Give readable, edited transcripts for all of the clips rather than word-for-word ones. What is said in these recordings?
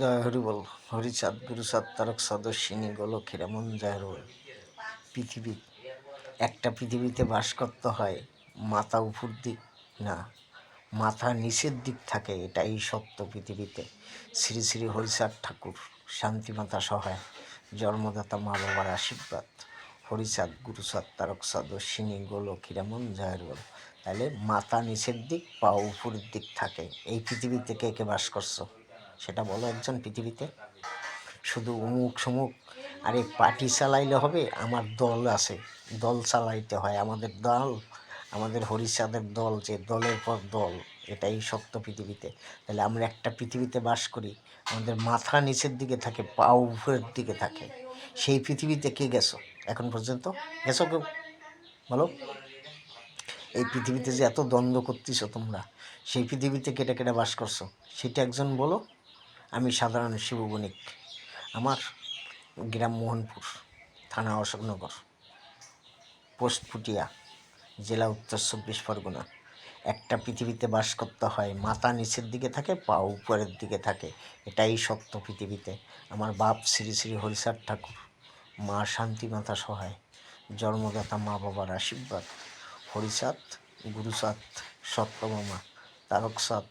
জয় হরি বল। হরিচাঁদ গুরুচাঁদ তারক সদস্যিনী গোলক হীরামন জয় হরি বল। পৃথিবী, একটা পৃথিবীতে বাস করতে হয় মাথা উপর দিক না, মাথা নিচের দিক থাকে, এটাই সত্য পৃথিবীতে। শ্রী শ্রী হরিচাঁদ ঠাকুর, শান্তিমাতা সহায়, জন্মদাতা মা বাবার আশীর্বাদ। হরিচাঁদ গুরুচাঁদ তারক সদস্যিনী গোলক হীরামন জয় হরি বল। তাহলে মাথা নিচের দিক, পা উপরের দিক থাকে। এই পৃথিবীতে কে কে বাস করছো সেটা বলো একজন পৃথিবীতে। শুধু উমুক সমুক আরে পার্টি চালাইলে হবে? আমার দল আছে, দল চালাইতে হয়। আমাদের দল, আমাদের হরিচাঁদের দল, যে দলের পর দল, এটাই সত্য পৃথিবীতে। তাহলে আমরা একটা পৃথিবীতে বাস করি, আমাদের মাথা নিচের দিকে থাকে, পা উপরের দিকে থাকে। সেই পৃথিবীতে কে গেছো এখন পর্যন্ত? গেছো কেউ? বলো। এই পৃথিবীতে যে এত দ্বন্দ্ব করতেছো তোমরা, সেই পৃথিবীতে কেটে কেটে বাস করছো সেটা একজন বলো। আমি সাধারণ শিব বণিক, আমার গ্রাম মোহনপুর, থানা অশোকনগর, পোস্ট পুটিয়া, জেলা উত্তর 24 পরগনা। একটা পৃথিবীতে বাস করতে হয়, মাথা নিচের দিকে থাকে, পা উপরের দিকে থাকে, এটাই সত্য পৃথিবীতে। আমার বাপ শ্রী শ্রী হরিচাঁদ ঠাকুর, মা শান্তিমাতা সহায়, জন্মদাতা মা বাবার আশীর্বাদ। হরিচাঁদ গুরুচাঁদ সত্যমামা তারকচাঁদ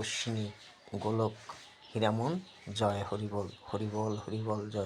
অশ্বিনী গোলক হীরামন জয় হরিবল, হরিবল হরিবল জয়।